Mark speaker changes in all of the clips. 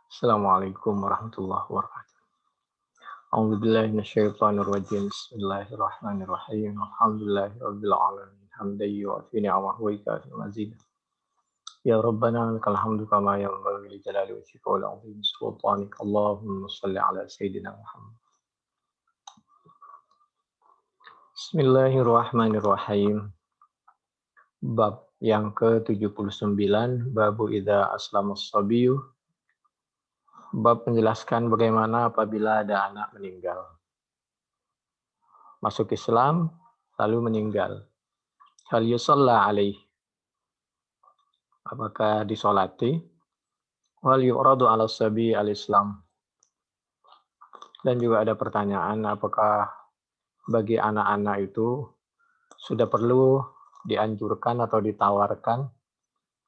Speaker 1: Assalamualaikum warahmatullahi wabarakatuh. A'udzu billahi minasyaitonir rajim. Bismillahirrahmanirrahim. Alhamdulillahirabbil alamin. Hamdan yu'affi ni'amahu wa yukafi mazidah. Ya Rabbana lakal hamdu kama yanbaghi li jalali wajhika wa li 'azimi sultanik. Allahumma shalli ala sayyidina Muhammad. Bismillahirrahmanirrahim. Bab yang ke-79, Babu idza aslamas sabiyyu. Bab menjelaskan bagaimana apabila ada anak meninggal. Masuk Islam, lalu meninggal. Hal yusalla alaih. Apakah disolati? Wal yu'radu ala sabi al-Islam. Dan juga ada pertanyaan, apakah bagi anak-anak itu sudah perlu dianjurkan atau ditawarkan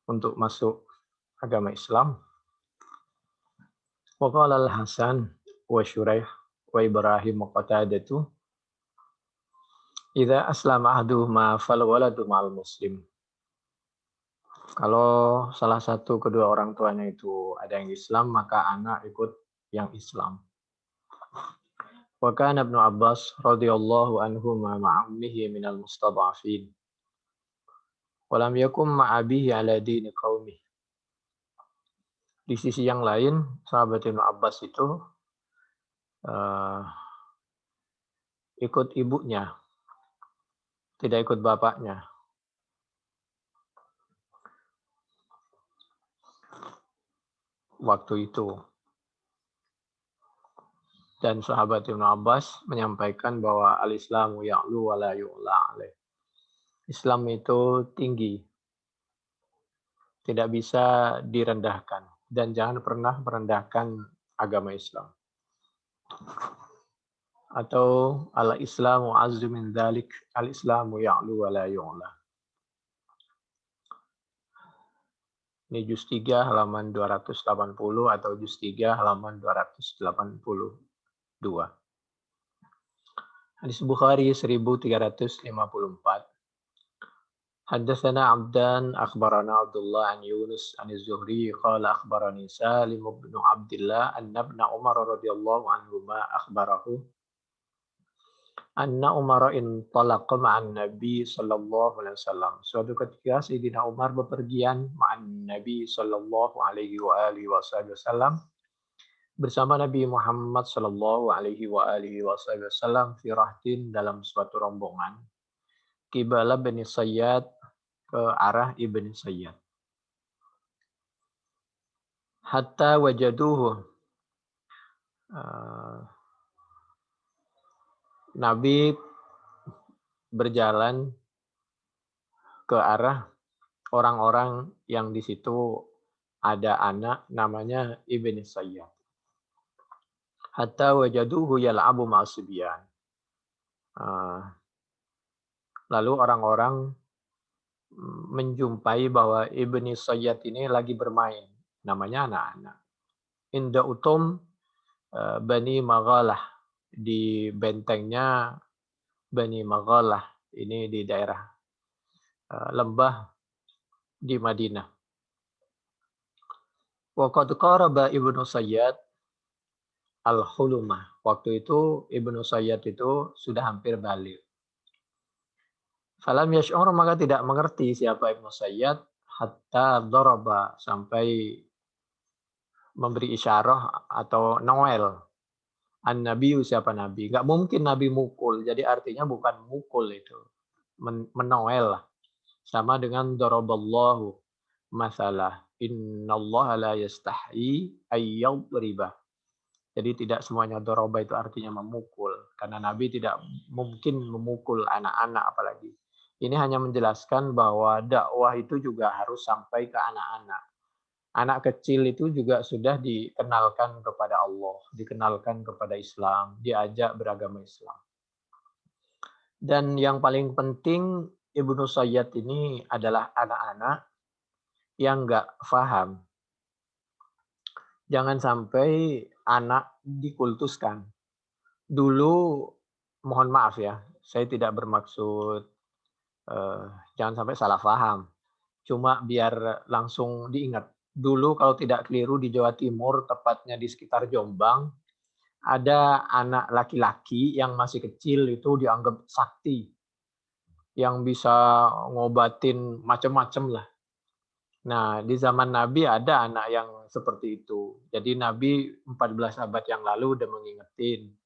Speaker 1: untuk masuk agama Islam? Wa qala al-Hasan wa Syuraih wa Ibrahim wa Qatadatu idza aslama ahduhuma fal waladu ma'al muslim. Kalau salah satu kedua orang tuanya itu ada yang Islam, maka anak ikut yang Islam. Wa kana Ibnu Abbas radhiyallahu anhuma ma'a ummihi minal mustad'afin. Wa lam yakum ma'a abihi ala dini qaumih. Di sisi yang lain, sahabat Ibnu Abbas itu ikut ibunya, tidak ikut bapaknya. Waktu itu. Dan sahabat Ibnu Abbas menyampaikan bahwa al-Islamu ya'lu wa la yu'la alaih. Islam itu tinggi, tidak bisa direndahkan, dan jangan pernah merendahkan agama Islam. Atau al-Islamu azzu min dzalik, al-Islamu ya'lu wa la yu'la. Ini juz 3 halaman 280 atau juz 3 halaman 282. Hadis Bukhari 1354. Haddatsana Abdan akhbarana Abdullah an Yunus an Az-Zuhri qala akhbarani Salim bin Abdullah anna ibn Umar radhiyallahu anhuma akhbarahu anna Umar intalaqa ma'an Nabi sallallahu alaihi wasallam. Suatu ketika Sayyidina Umar bepergian ma'an Nabi sallallahu alaihi wa alihi wasallam bersama Nabi Muhammad sallallahu alaihi wa alihi wasallam fi rahtin dalam suatu rombongan qibala Bani Sayyad, ke arah Ibn Sayyad. Hatta wajaduhu. Nabi berjalan ke arah orang-orang yang di situ ada anak namanya Ibn Sayyad. Hatta wajaduhu yal'abu ma'asibyan. Lalu orang-orang menjumpai bahwa Ibni Sayyad ini lagi bermain. Namanya anak-anak. Inda utum Bani Maghalah. Di bentengnya Bani Maghalah. Ini di daerah lembah di Madinah. Wa qad qaraba Ibnu Sayyad al-hulumah. Waktu itu Ibnu Sayyad itu sudah hampir balik. Falam yash'ur, maka tidak mengerti siapa Ibnu Sayyad hatta daraba, sampai memberi isyarah atau noel. An-Nabi, siapa Nabi? Enggak mungkin Nabi mukul. Jadi artinya bukan mukul itu. Menoel lah. Sama dengan daraballahu masalah. Innallaha la yastahyi ayyadriba. Jadi tidak semuanya daraba itu artinya memukul. Karena Nabi tidak mungkin memukul anak-anak apalagi. Ini hanya menjelaskan bahwa dakwah itu juga harus sampai ke anak-anak. Anak kecil itu juga sudah dikenalkan kepada Allah, dikenalkan kepada Islam, diajak beragama Islam. Dan yang paling penting, Ibnu Sayyad ini adalah anak-anak yang nggak paham. Jangan sampai anak dikultuskan. Dulu, mohon maaf ya, saya tidak bermaksud jangan sampai salah paham. Cuma biar langsung diingat. dulu kalau tidak keliru di Jawa Timur, tepatnya di sekitar Jombang, ada anak laki-laki yang masih kecil itu dianggap sakti, yang bisa ngobatin macam-macam lah. Nah, di zaman Nabi ada anak yang seperti itu. Jadi Nabi 14 abad yang lalu udah mengingetin.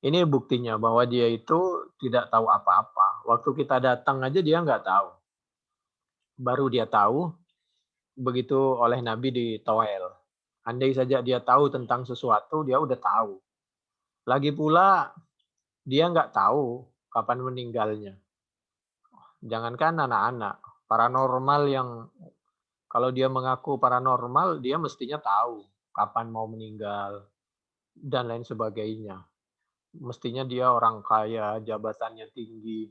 Speaker 1: Ini buktinya bahwa dia itu tidak tahu apa-apa. Waktu kita datang aja dia nggak tahu. Baru dia tahu begitu oleh Nabi ditoel. Andai saja dia tahu tentang sesuatu, dia udah tahu. Lagi pula dia nggak tahu kapan meninggalnya. Jangankan anak-anak, paranormal yang kalau dia mengaku paranormal, dia mestinya tahu kapan mau meninggal dan lain sebagainya. Mestinya dia orang kaya, jabatannya tinggi,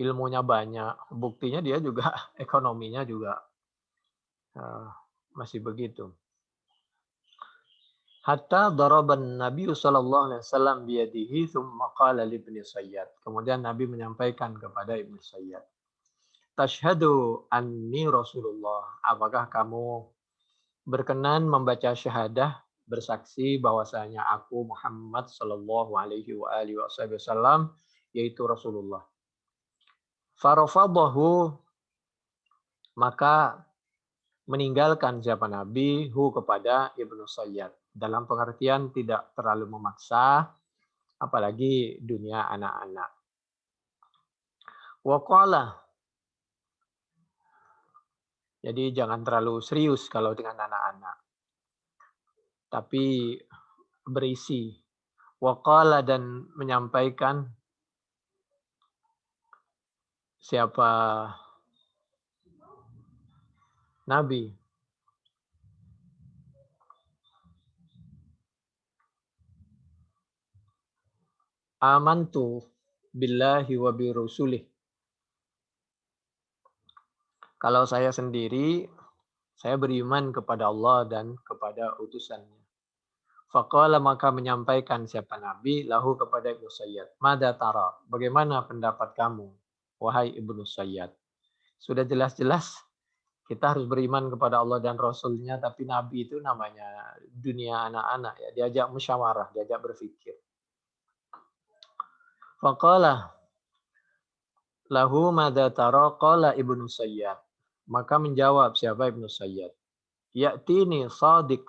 Speaker 1: ilmunya banyak. Buktinya dia juga ekonominya juga masih begitu. Hatta daraban Nabi sallallahu alaihi wasallam biyadihi tsumma qala li ibni Sayyad. Kemudian Nabi menyampaikan kepada Ibnu Sayyad, "Tashhadu anni Rasulullah." Apakah kamu berkenan membaca syahadah bersaksi bahwasanya aku Muhammad sallallahu alaihi wa alihi wasallam yaitu Rasulullah. Farafadahu, maka meninggalkan siapa Nabi hu kepada Ibnu Sayyad. Dalam pengertian tidak terlalu memaksa, apalagi dunia anak-anak. Waqala, jadi jangan terlalu serius kalau dengan anak-anak. Tapi berisi. Waqala, dan menyampaikan siapa Nabi. Amantu billahi wa bi rusulih. Kalau saya sendiri, saya beriman kepada Allah dan kepada utusannya. Faqala, maka menyampaikan siapa Nabi lahu kepada Ibnu Sayyad. Mada tara? Bagaimana pendapat kamu, wahai Ibnu Sayyad? Sudah jelas-jelas kita harus beriman kepada Allah dan Rasulnya, tapi Nabi itu namanya dunia anak-anak ya. Diajak musyawarah, diajak berpikir. Faqala lahu mada tara? Qala Ibnu Sayyad. Maka menjawab siapa Ibnu Sayyad. Ya'tini shadiq.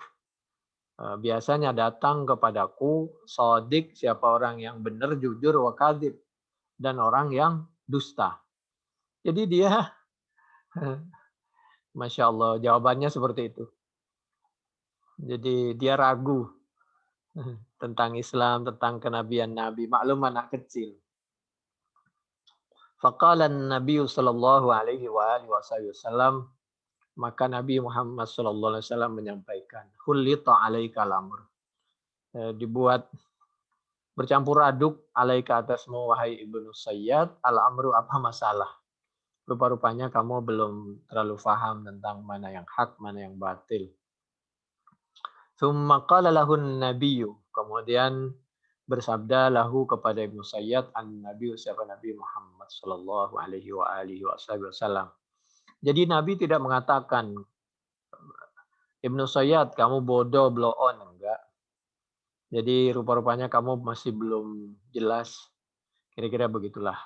Speaker 1: Biasanya datang kepadaku shadiq, siapa orang yang benar, jujur, wa kadzib, dan orang yang dusta. Jadi dia, Masya Allah, jawabannya seperti itu. Jadi dia ragu tentang Islam, tentang kenabian Nabi. Maklum anak kecil. Faqala Nabi sallallahu alaihi wasallam, maka Nabi Muhammad sallallahu alaihi wasallam menyampaikan, "Hullita alaika al-amr." Dibuat bercampur aduk alaika atasmu wahai Ibnu Sayyad, al-amru, apa masalah? Rupa-rupanya kamu belum terlalu paham tentang mana yang hak, mana yang batil. Tsumma qala lahun nabiyyu, kemudian bersabda lahu kepada Ibnu Sayyad an-nabi, siapa Nabi Muhammad sallallahu alaihi wa alihi wasallam. Jadi Nabi tidak mengatakan, Ibnu Sayyad kamu bodoh, blow on, enggak. Jadi rupa-rupanya kamu masih belum jelas. Kira-kira begitulah.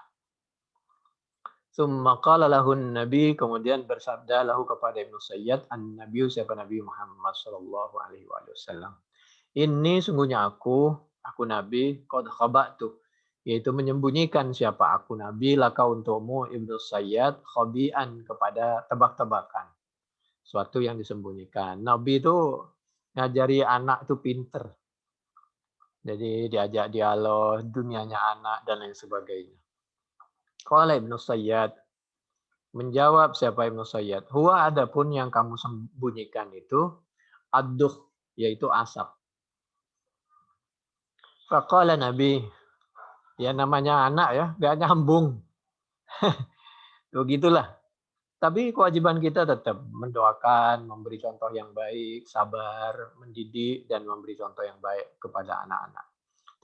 Speaker 1: Tsumma qala lahun nabi, kemudian bersabda lahu kepada Ibnu Sayyad an-nabi, siapa Nabi Muhammad sallallahu alaihi wasallam. Ini sungguhnya aku Nabi, qad khaba'tu, yaitu menyembunyikan siapa aku Nabi, laka untukmu Ibnu Sayyad, khabi'an, kepada tebak-tebakan. Suatu yang disembunyikan. Nabi itu ngajari anak itu pinter. Jadi diajak dialog, dunianya anak, dan lain sebagainya. Qala Ibnu Sayyad, menjawab siapa Ibnu Sayyad, huwa, adapun yang kamu sembunyikan itu, ad-dukh, yaitu asap. Faqala Nabi, ya namanya anak ya, gak nyambung. Begitulah. Tapi kewajiban kita tetap mendoakan, memberi contoh yang baik, sabar, mendidik, dan memberi contoh yang baik kepada anak-anak.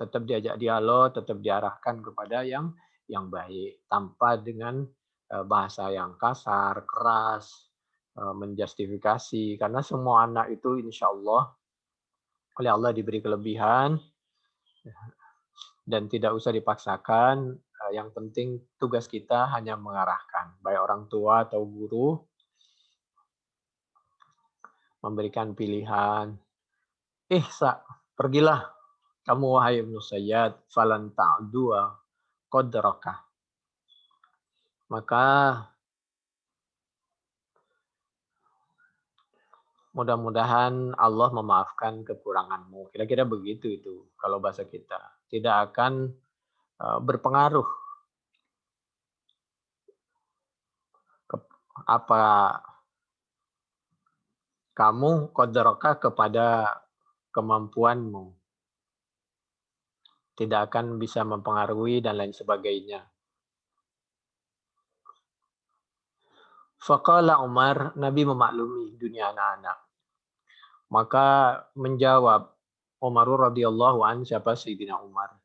Speaker 1: Tetap diajak dialog, tetap diarahkan kepada yang baik, tanpa dengan bahasa yang kasar, keras, menjustifikasi karena semua anak itu insya Allah oleh Allah diberi kelebihan dan tidak usah dipaksakan. Yang penting tugas kita hanya mengarahkan, baik orang tua atau guru memberikan pilihan. Pergilah kamu wahai Ibnu Sayyad, falan ta'dua qadraka. Maka mudah-mudahan Allah memaafkan kekuranganmu. Kira-kira begitu itu kalau bahasa kita. Tidak akan berpengaruh apa kamu qadraka kepada kemampuanmu. Tidak akan bisa mempengaruhi dan lain sebagainya. Faqala Umar, Nabi memaklumi dunia anak-anak. Maka menjawab Umar radhiyallahu an, siapa Sayyidina Umar.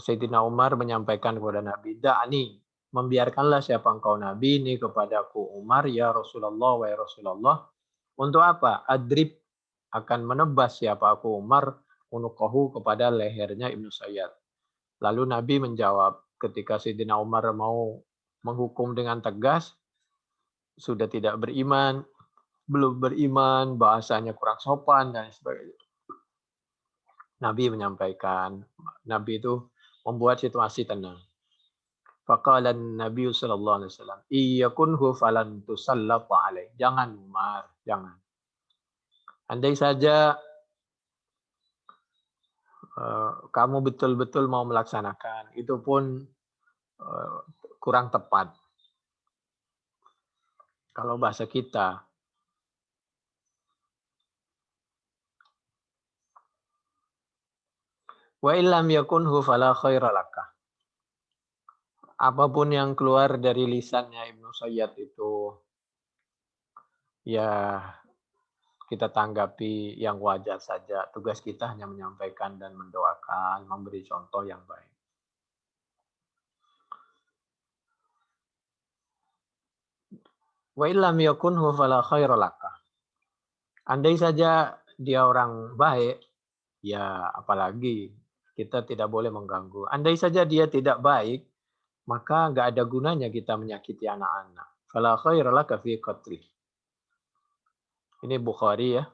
Speaker 1: Sayyidina Umar menyampaikan kepada Nabi, "Da'ni, membiarkanlah siapa engkau Nabi ini kepadaku Umar ya Rasulullah wa ya Rasulullah." Untuk apa? Adrib, akan menebas siapa aku Umar unuqahu kepada lehernya Ibnu Sayyad. Lalu Nabi menjawab ketika Sayyidina Umar mau menghukum dengan tegas, sudah tidak beriman, belum beriman, bahasanya kurang sopan dan sebagainya. Nabi menyampaikan, Nabi itu membuat situasi tenang. Faqala Nabi sallallahu alaihi wasallam, "Iyakunhu falan tusallata alaih." Jangan Umar, jangan. Andai saja kamu betul-betul mau melaksanakan, itu pun kurang tepat. Kalau bahasa kita, wa illam yakunhu fala khaira laka. Apapun yang keluar dari lisannya Ibnu Sayyad itu, ya kita tanggapi yang wajar saja. Tugas kita hanya menyampaikan dan mendoakan, memberi contoh yang baik. Wa illam yakunhu fala khaira laka. Andai saja dia orang baik, ya apalagi kita tidak boleh mengganggu. Andai saja dia tidak baik, maka nggak ada gunanya kita menyakiti anak-anak. Fala khaira laka fi qatlih. Ini Bukhari ya.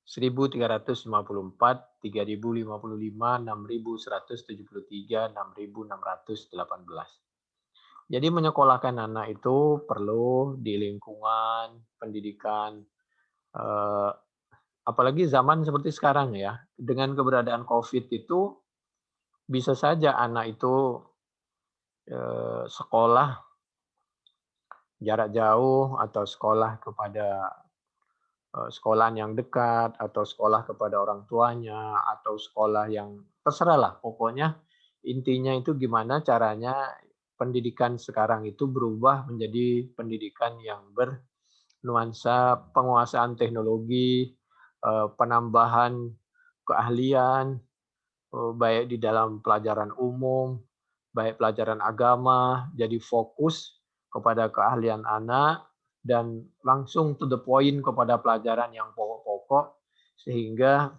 Speaker 1: 1354, 3055, 6173, 6618. Jadi menyekolahkan anak itu perlu di lingkungan pendidikan, apalagi zaman seperti sekarang ya. Dengan keberadaan COVID itu bisa saja anak itu sekolah jarak jauh atau sekolah kepada sekolahan yang dekat atau sekolah kepada orang tuanya atau sekolah yang terserah lah. Pokoknya intinya itu gimana caranya pendidikan sekarang itu berubah menjadi pendidikan yang bernuansa penguasaan teknologi, penambahan keahlian, baik di dalam pelajaran umum, baik pelajaran agama, jadi fokus kepada keahlian anak dan langsung to the point kepada pelajaran yang pokok-pokok sehingga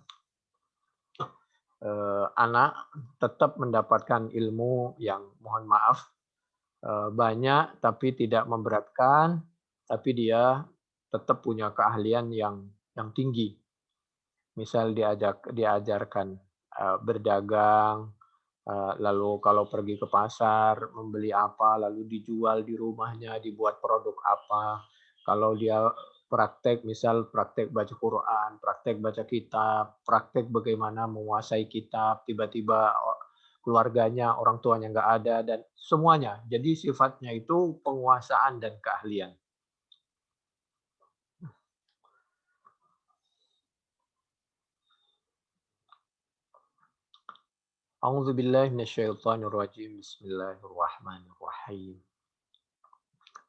Speaker 1: anak tetap mendapatkan ilmu yang mohon maaf banyak tapi tidak memberatkan, tapi dia tetap punya keahlian yang tinggi. Misal diajarkan berdagang, lalu kalau pergi ke pasar membeli apa, lalu dijual di rumahnya, dibuat produk apa. Kalau dia praktek, misal praktek baca Quran, praktek baca kitab, praktek bagaimana menguasai kitab, tiba-tiba keluarganya, orang tuanya nggak ada, dan semuanya. Jadi sifatnya itu penguasaan dan keahlian. A'udzu billahi minasyaitonir rajim. Bismillahirrahmanirrahim.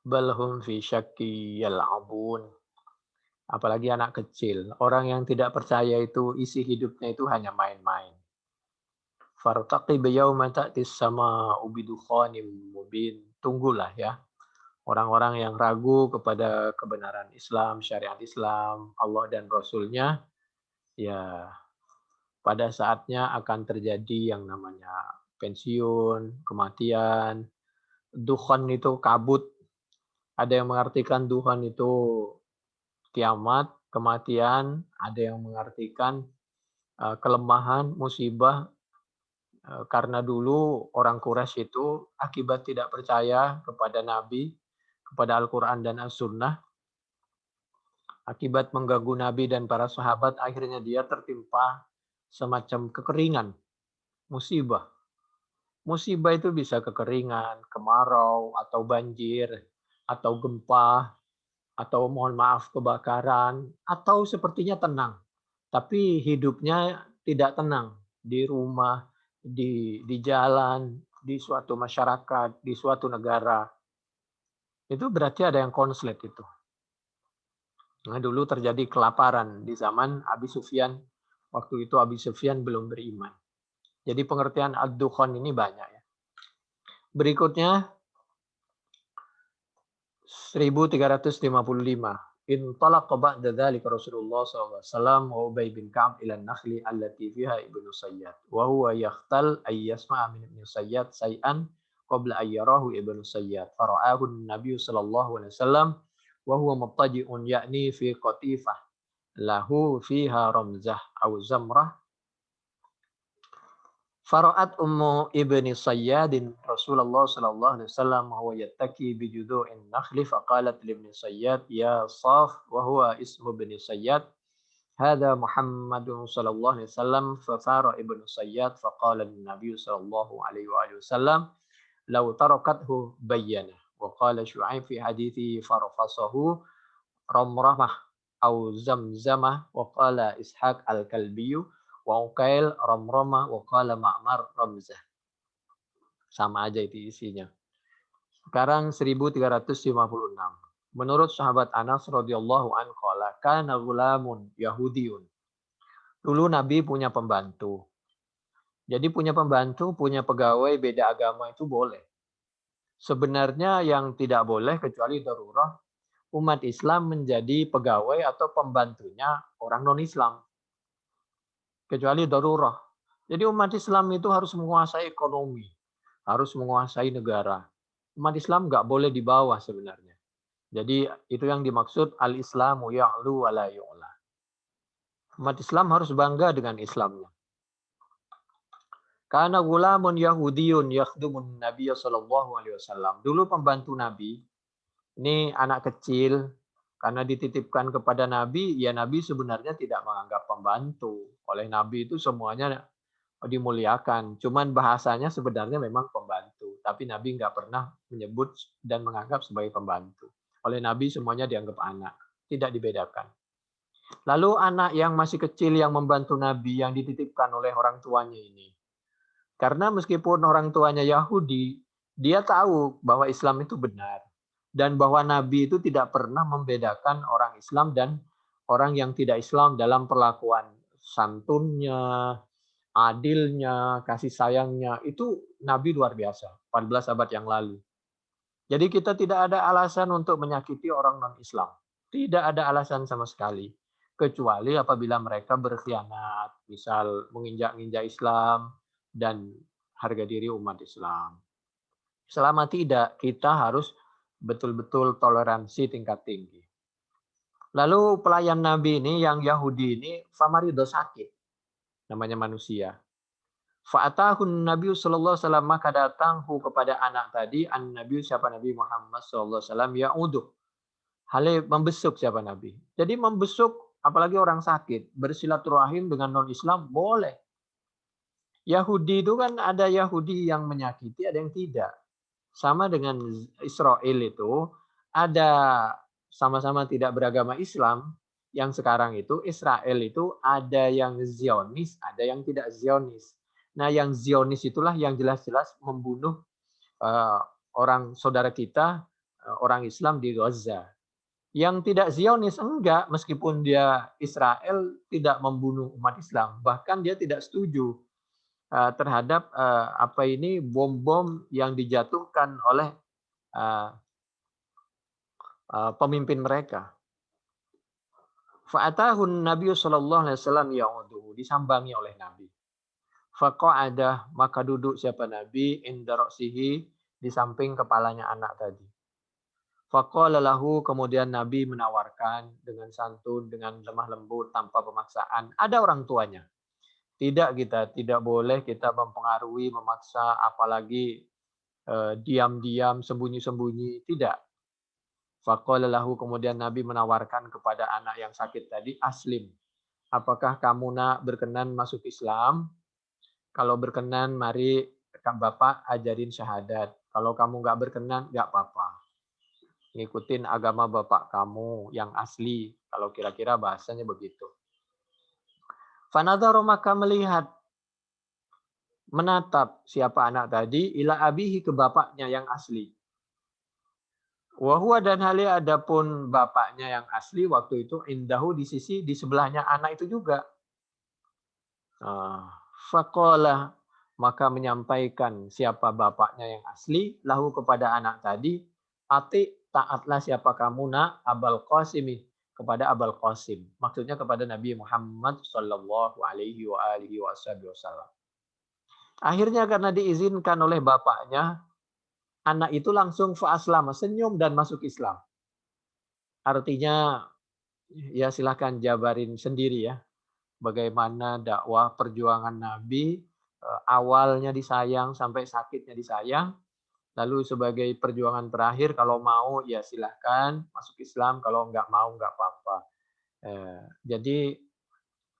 Speaker 1: Bal hum fi syakki yal'abun. Apalagi anak kecil. Orang yang tidak percaya itu isi hidupnya itu hanya main-main. Fartaqib yauma ta'tis sama'u bidukhanin mubin. Tunggulah ya. Orang-orang yang ragu kepada kebenaran Islam, syariat Islam, Allah dan Rasul-Nya, ya pada saatnya akan terjadi yang namanya pensiun, kematian. Dukhan itu kabut. Ada yang mengartikan Tuhan itu kiamat, kematian, ada yang mengartikan kelemahan, musibah, karena dulu orang Quraisy itu akibat tidak percaya kepada Nabi, kepada Al-Quran dan As-Sunnah, akibat mengganggu Nabi dan para sahabat, akhirnya dia tertimpa semacam kekeringan, musibah. Musibah itu bisa kekeringan, kemarau, atau banjir, atau gempa, atau mohon maaf kebakaran, atau sepertinya tenang. Tapi hidupnya tidak tenang di rumah, di jalan, di suatu masyarakat, di suatu negara. Itu berarti ada yang konslet itu. Nah, dulu terjadi kelaparan di zaman Abi Sufyan. Waktu itu Abi Sufyan belum beriman. Jadi pengertian ad-dukhan ini banyak ya. Berikutnya 1355. Intalaqa ba'da dzalika Rasulullah sallallahu alaihi wasallam wa Ubay bin Ka'ab ila an-nakhli allati fiha Ibnu Sayyad wa huwa yahtal ay yasma'a min Ibnu Sayyad say'an qabla ay yarahu Ibnu Sayyad fara'ahu an-nabiy sallallahu alaihi wasallam wa huwa muttaji'un ya'ni fi qatifah lahu fiha ramzah aw zamrah. Fara'at ummu ibni Sayyadin Rasulullah sallallahu alaihi wasallam wa huwa yattaki bi judu'in nakhli faqalat li ibni Sayyad ya Saf wa huwa ismu ibni Sayyad hadha Muhammadun sallallahu alaihi wasallam fa fara ibnu Sayyad faqala an-nabiy sallallahu alaihi wa alihi wasallam law tarakathu bayyana wa qala Syu'aib fi hadithi farfasahu ramramah au zamzamah wa qala Ishaq al-Kalbiyu wa uqail ramramah wa qala Ma'mar ramzah. Sama aja itu isinya. Sekarang 1356. Menurut sahabat Anas radhiyallahu anhu qala kana ghulamun yahudiyun. Dulu Nabi punya pembantu. Jadi punya pembantu, punya pegawai beda agama itu boleh. Sebenarnya yang tidak boleh kecuali darurah umat Islam menjadi pegawai atau pembantunya orang non-Islam. Kecuali darurah. Jadi umat Islam itu harus menguasai ekonomi, harus menguasai negara. Umat Islam nggak boleh di bawah sebenarnya. Jadi itu yang dimaksud al-Islamu ya'lu wa la yu'la. Umat Islam harus bangga dengan Islamnya. Karena gulamun Yahudiyun yakhdumun Nabi sallallahu alaihi wasallam. Dulu pembantu Nabi, ini anak kecil, karena dititipkan kepada Nabi, ya Nabi sebenarnya tidak menganggap pembantu. Oleh Nabi itu semuanya dimuliakan. Cuman bahasanya sebenarnya memang pembantu. Tapi Nabi nggak pernah menyebut dan menganggap sebagai pembantu. Oleh Nabi semuanya dianggap anak. Tidak dibedakan. Lalu anak yang masih kecil yang membantu Nabi, yang dititipkan oleh orang tuanya ini. Karena meskipun orang tuanya Yahudi, dia tahu bahwa Islam itu benar. Dan bahwa Nabi itu tidak pernah membedakan orang Islam dan orang yang tidak Islam dalam perlakuan santunnya, adilnya, kasih sayangnya. Itu Nabi luar biasa, 14 abad yang lalu. Jadi kita tidak ada alasan untuk menyakiti orang non-Islam. Tidak ada alasan sama sekali. Kecuali apabila mereka berkhianat, misal menginjak-injak Islam dan harga diri umat Islam. Selama tidak, kita harus betul-betul toleransi tingkat tinggi. Lalu pelayan Nabi ini yang Yahudi ini famarido sakit. Namanya manusia. Fa'atahun Nabi sallallahu alaihi wasallam maka datanghu kepada anak tadi an-Nabi siapa Nabi Muhammad sallallahu alaihi wasallam ya'uduh. Hale membesuk siapa Nabi. Jadi membesuk apalagi orang sakit, bersilaturahim dengan non-Islam boleh. Yahudi itu kan ada Yahudi yang menyakiti, ada yang tidak. Sama dengan Israel itu, ada sama-sama tidak beragama Islam, yang sekarang itu Israel itu ada yang Zionis, ada yang tidak Zionis. Nah, yang Zionis itulah yang jelas-jelas membunuh orang saudara kita, orang Islam di Gaza. Yang tidak Zionis enggak, meskipun dia Israel tidak membunuh umat Islam, bahkan dia tidak setuju terhadap bom-bom yang dijatuhkan oleh pemimpin mereka. Fa'atahun Nabi sallallahu alaihi wasallam ya'uduhu, disambangi oleh Nabi. Faqa'ada, maka duduk siapa Nabi inda ra'sihi, di samping kepalanya anak tadi. Faqala lahu, kemudian Nabi menawarkan dengan santun, dengan lemah lembut, tanpa pemaksaan. Ada orang tuanya. Tidak boleh kita mempengaruhi, memaksa, apalagi diam-diam, sembunyi-sembunyi. Tidak. Faqala lahu, kemudian Nabi menawarkan kepada anak yang sakit tadi, aslim. Apakah kamu nak berkenan masuk Islam? Kalau berkenan, mari Bapak ajarin syahadat. Kalau kamu nggak berkenan, nggak apa-apa. Ngikutin agama Bapak kamu yang asli. Kalau kira-kira bahasanya begitu. Fanadharu, maka melihat, menatap siapa anak tadi, ila abihi, ke bapaknya yang asli. Wahua, dan hali adapun bapaknya yang asli waktu itu indahu, di sebelahnya anak itu juga. Faqala, maka menyampaikan siapa bapaknya yang asli lahu kepada anak tadi, taatlah siapa kamu nak Abul Qasim, kepada Abul Qasim. Maksudnya kepada Nabi Muhammad sallallahu alaihi wa alihi wasallam. Akhirnya karena diizinkan oleh bapaknya, anak itu langsung fa'aslama, senyum dan masuk Islam. Artinya, ya silahkan jabarin sendiri ya, bagaimana dakwah perjuangan Nabi, awalnya disayang sampai sakitnya disayang, lalu sebagai perjuangan terakhir kalau mau ya silahkan masuk Islam, kalau nggak mau nggak apa-apa. Jadi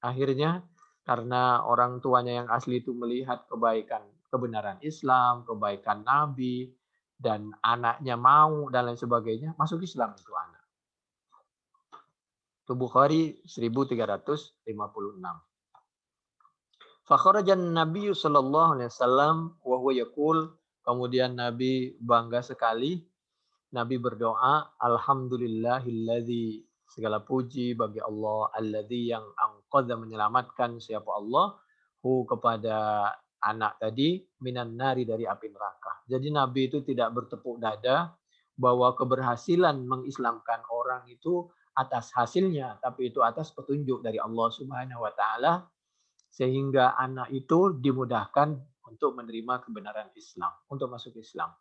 Speaker 1: akhirnya karena orang tuanya yang asli itu melihat kebaikan, kebenaran Islam, kebaikan Nabi, dan anaknya mau dan lain sebagainya, masuk Islam itu anak. Itu Bukhari 1356. Fakharajan Nabi sallallahu alaihi wasallam wa huwa yaqul, kemudian Nabi bangga sekali, Nabi berdoa, alhamdulillahilladzi, segala puji bagi Allah, alladzi, yang anqadha, menyelamatkan siapa Allah, hu, kepada anak tadi, minan nari, dari api neraka. Jadi Nabi itu tidak bertepuk dada bahwa keberhasilan mengislamkan orang itu atas hasilnya, tapi itu atas petunjuk dari Allah Subhanahu wa taala, sehingga anak itu dimudahkan untuk menerima kebenaran Islam, untuk masuk Islam.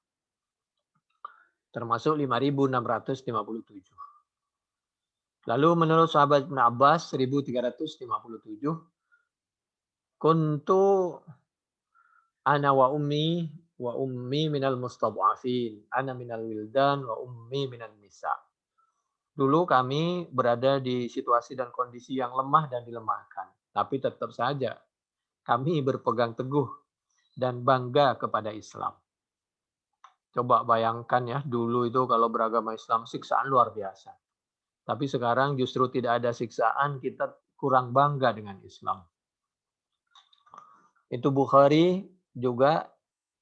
Speaker 1: Termasuk 5.657. Lalu menurut sahabat Ibn Abbas 1357, kuntu ana wa ummi minal mustad'afin, ana minal wildan wa ummi minan nisa. Dulu kami berada di situasi dan kondisi yang lemah dan dilemahkan, tapi tetap saja kami berpegang teguh dan bangga kepada Islam. Coba bayangkan ya, dulu itu kalau beragama Islam siksaan luar biasa. Tapi sekarang justru tidak ada siksaan, kita kurang bangga dengan Islam. Itu Bukhari juga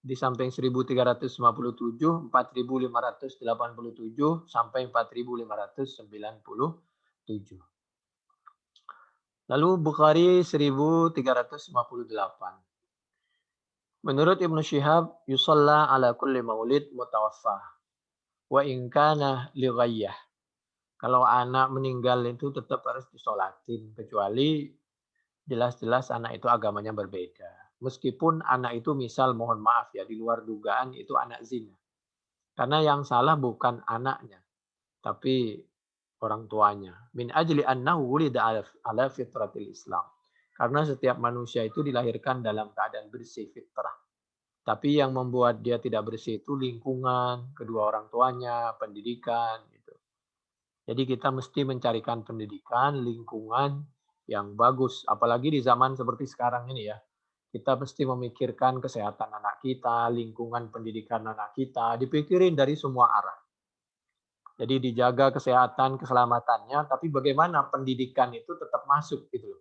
Speaker 1: di samping 1357, 4587 sampai 4597. Lalu Bukhari 1358. Menurut Ibnu Syihab, yusalla ala kulli maulid mutawaffah wa in kana li ghayyah. Kalau anak meninggal itu tetap harus disolatin, kecuali jelas-jelas anak itu agamanya berbeda. Meskipun anak itu misal, mohon maaf ya, di luar dugaan itu anak zina. Karena yang salah bukan anaknya, tapi orang tuanya. Min ajli annahu wulida ala fitratil Islam. Karena setiap manusia itu dilahirkan dalam keadaan bersih, fitrah. Tapi yang membuat dia tidak bersih itu lingkungan, kedua orang tuanya, pendidikan. Gitu. Jadi kita mesti mencarikan pendidikan, lingkungan yang bagus. Apalagi di zaman seperti sekarang ini ya. Kita mesti memikirkan kesehatan anak kita, lingkungan pendidikan anak kita, dipikirin dari semua arah. Jadi dijaga kesehatan, keselamatannya, tapi bagaimana pendidikan itu tetap masuk gitu.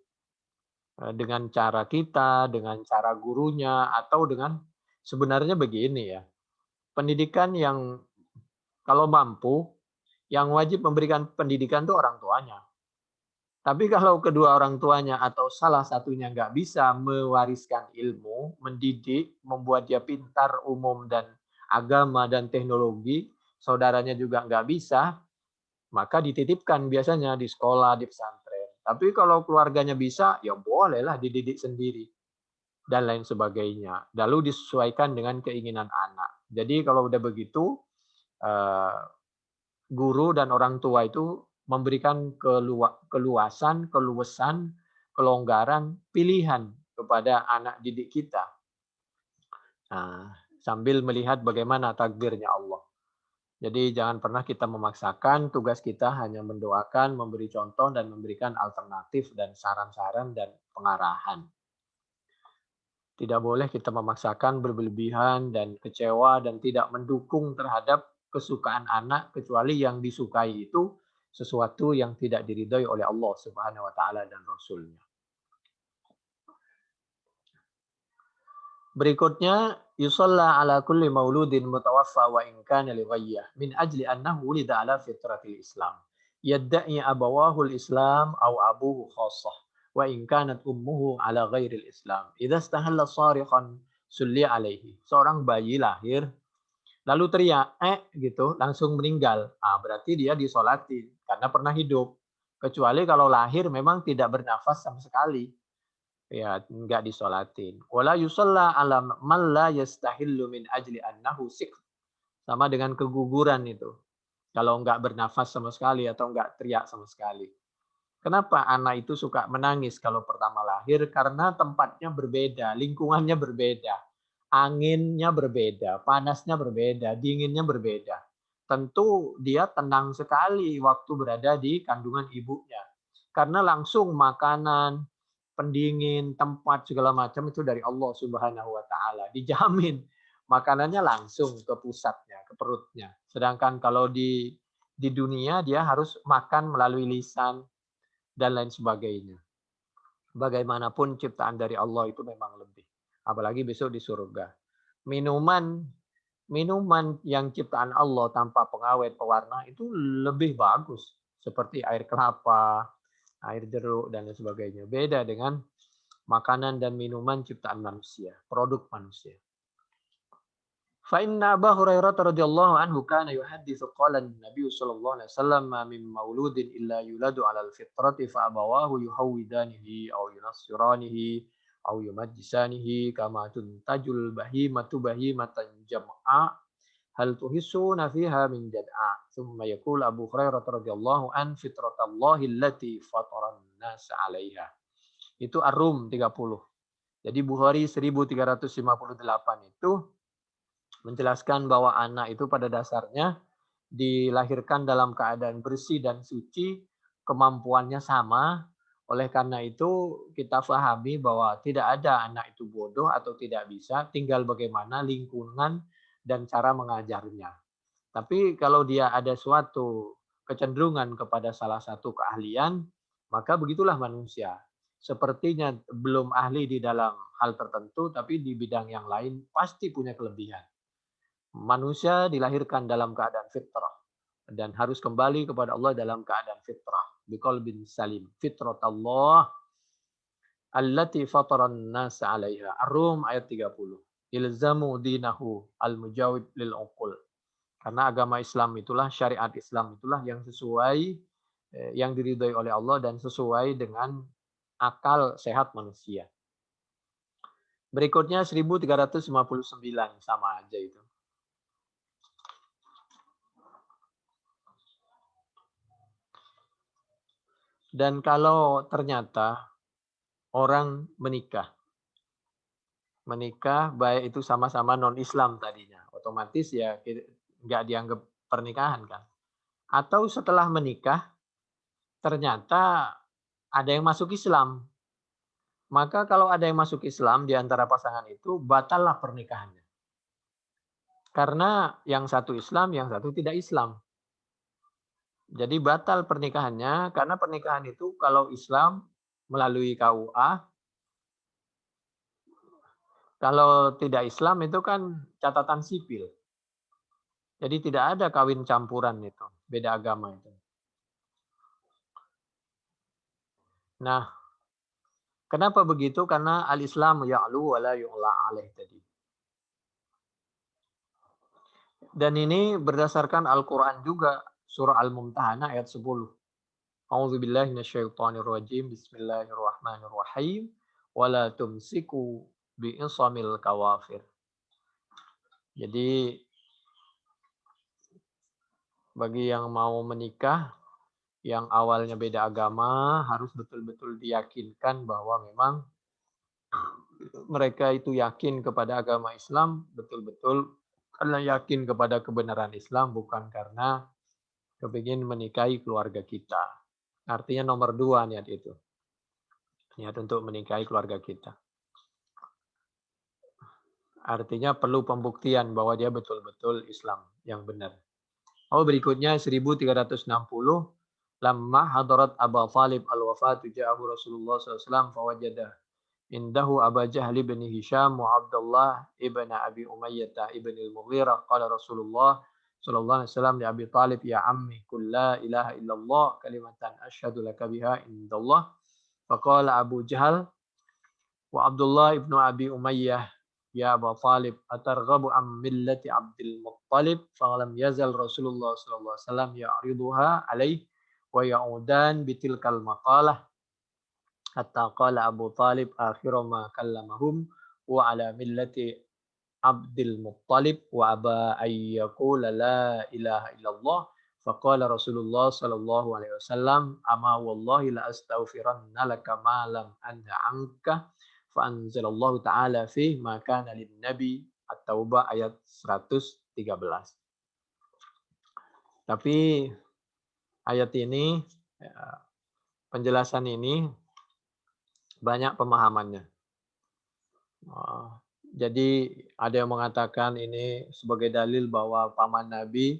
Speaker 1: Dengan cara kita, dengan cara gurunya, atau dengan sebenarnya begini ya. Pendidikan yang kalau mampu, yang wajib memberikan pendidikan itu orang tuanya. Tapi kalau kedua orang tuanya atau salah satunya nggak bisa mewariskan ilmu, mendidik, membuat dia pintar umum dan agama dan teknologi, saudaranya juga nggak bisa, maka dititipkan biasanya di sekolah, di pesantren. Tapi kalau keluarganya bisa, ya bolehlah dididik sendiri dan lain sebagainya. Lalu disesuaikan dengan keinginan anak. Jadi kalau udah begitu, eh, guru dan orang tua itu memberikan keluasan, kelonggaran, pilihan kepada anak didik kita. Nah, sambil melihat bagaimana takdirnya Allah. Jadi jangan pernah kita memaksakan, tugas kita hanya mendoakan, memberi contoh, dan memberikan alternatif dan saran-saran dan pengarahan. Tidak boleh kita memaksakan berlebihan dan kecewa dan tidak mendukung terhadap kesukaan anak, kecuali yang disukai itu sesuatu yang tidak diridhoi oleh Allah Subhanahu wa taala dan Rasul-Nya. Berikutnya, yusalla ala kulli mauludin mutawaffa wa in kana li ghayyah min ajli annahu wulida ala fitratil Islam. Yadda'i abawahu al-Islam aw abuhu khassah wa in kanat ummuhu ala ghairil Islam. Idza istahalla sarikhan sulli alaihi. Seorang bayi lahir lalu teriak gitu, langsung meninggal. Ah, berarti dia disolatin karena pernah hidup. Kecuali kalau lahir memang tidak bernafas sama sekali. Ya, enggak disolatin. Wala yusalla ala man la yastahillu min ajli annahu sik. Sama dengan keguguran itu. Kalau enggak bernafas sama sekali atau enggak teriak sama sekali. Kenapa anak itu suka menangis kalau pertama lahir? Karena tempatnya berbeda, lingkungannya berbeda. Anginnya berbeda, panasnya berbeda, dinginnya berbeda. Tentu dia tenang sekali waktu berada di kandungan ibunya. Karena langsung makanan, pendingin, tempat segala macam itu dari Allah Subhanahu wa taala. Dijamin makanannya langsung ke pusatnya, ke perutnya. Sedangkan kalau di dunia dia harus makan melalui lisan dan lain sebagainya. Bagaimanapun ciptaan dari Allah itu memang lebih. Apalagi besok di surga. Minuman minuman yang ciptaan Allah tanpa pengawet, pewarna itu lebih bagus. Seperti air kelapa, air jeruk, dan lain sebagainya. Beda dengan makanan dan minuman ciptaan manusia, produk manusia. فإن أبا هريرة رضي الله عنه كان يحدث قال النبي صلى الله عليه وسلم ما من مولود إلا يولد على الفطرة فأبواه يهودانه أو ينصرانه أو يمجسانه كما تنتج البهيمة بهيمة جمعاء هل تحسون فيها من جدعاء ثم يقول أبو هريرة رضي الله عنه فطرة الله التي فطر الناس عليها. Itu Ar-Rum 30. Jadi Bukhari 1358 itu menjelaskan bahwa anak itu pada dasarnya dilahirkan dalam keadaan bersih dan suci, kemampuannya sama. Oleh karena itu kita pahami bahwa tidak ada anak itu bodoh atau tidak bisa, tinggal bagaimana lingkungan dan cara mengajarnya. Tapi kalau dia ada suatu kecenderungan kepada salah satu keahlian, maka begitulah manusia. Sepertinya belum ahli di dalam hal tertentu, tapi di bidang yang lain pasti punya kelebihan. Manusia dilahirkan dalam keadaan fitrah dan harus kembali kepada Allah dalam keadaan fitrah. Biqalbin salim. Fitrat Allah allati fataran nas 'alaiha. Ar-Rum ayat 30. Ilzamu dinahu al-mujawib lil uqul. Karena agama Islam itulah, syariat Islam itulah yang sesuai, yang diridhoi oleh Allah dan sesuai dengan akal sehat manusia. Berikutnya 1359, sama aja itu. Dan kalau ternyata orang menikah baik itu sama-sama non-Islam tadinya, otomatis ya nggak dianggap pernikahan kan. Atau setelah menikah ternyata ada yang masuk Islam. Maka kalau ada yang masuk Islam di antara pasangan itu, batallah pernikahannya. Karena yang satu Islam, yang satu tidak Islam. Jadi batal pernikahannya, karena pernikahan itu kalau Islam melalui KUA, kalau tidak Islam itu kan catatan sipil. Jadi tidak ada kawin campuran itu, beda agama itu. Nah, kenapa begitu? Karena al-Islam ya'lu wa la yu'la alaih tadi. Dan ini berdasarkan Al-Quran juga. surah Al-Mumtahanah ayat 10. A'udzubillahi minasyaitonirrajim. Bismillahirrahmanirrahim. Wala tumsiku bi'isamil kawafir. Jadi bagi yang mau menikah yang awalnya beda agama harus betul-betul diyakinkan bahwa memang mereka itu yakin kepada agama Islam betul-betul karena yakin kepada kebenaran Islam, bukan karena kepingin menikahi keluarga kita. Artinya nomor 2 niat itu. Niat untuk menikahi keluarga kita. Artinya perlu pembuktian bahwa dia betul-betul Islam yang benar. Berikutnya 1360. Lamma hadarat Abu Talib al-wafatu ja'ahu Rasulullah SAW fawajadah indahu Abu Jahl bin Hisham wa Abdullah ibn Abi Umayyah ibn al-Mughirah. Qala Rasulullah sallallahu alaihi wasallam li Abi Talib, ya ammi, qul la ilaha illallah kalimatan asyhadu laka biha indallah. Faqala Abu Jahal wa Abdullah ibn Abi Umayyah, ya Abu Talib, atarghabu am millati Abdul Muttalib? Falam yazal Rasulullah sallallahu alaihi wasallam ya'riduha alaihi wa ya'udan bitilkal maqalah hatta qala Abu Talib akhira ma kallamahum wa ala millati Abdul Muttalib wa aba ayyaqula la ilaha illallah. Faqala Rasulullah sallallahu alaihi wasallam, ama wallahi la astaghfiranna laka ma lam anha anka. Fa anzalallahu ta'ala fi ma kana lin nabi At-Taubah ayat 113. Tapi ayat ini, penjelasan ini banyak pemahamannya. Jadi ada yang mengatakan ini sebagai dalil bahwa paman Nabi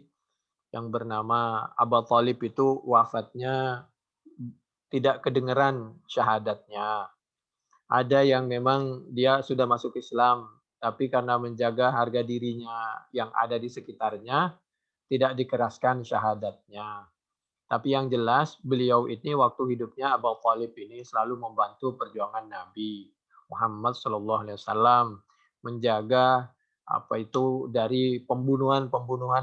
Speaker 1: yang bernama Abu Talib itu wafatnya tidak kedengeran syahadatnya. Ada yang memang dia sudah masuk Islam, tapi karena menjaga harga dirinya yang ada di sekitarnya, tidak dikeraskan syahadatnya. Tapi yang jelas beliau ini waktu hidupnya Abu Talib ini selalu membantu perjuangan Nabi Muhammad Shallallahu Alaihi Wasallam, menjaga apa itu dari pembunuhan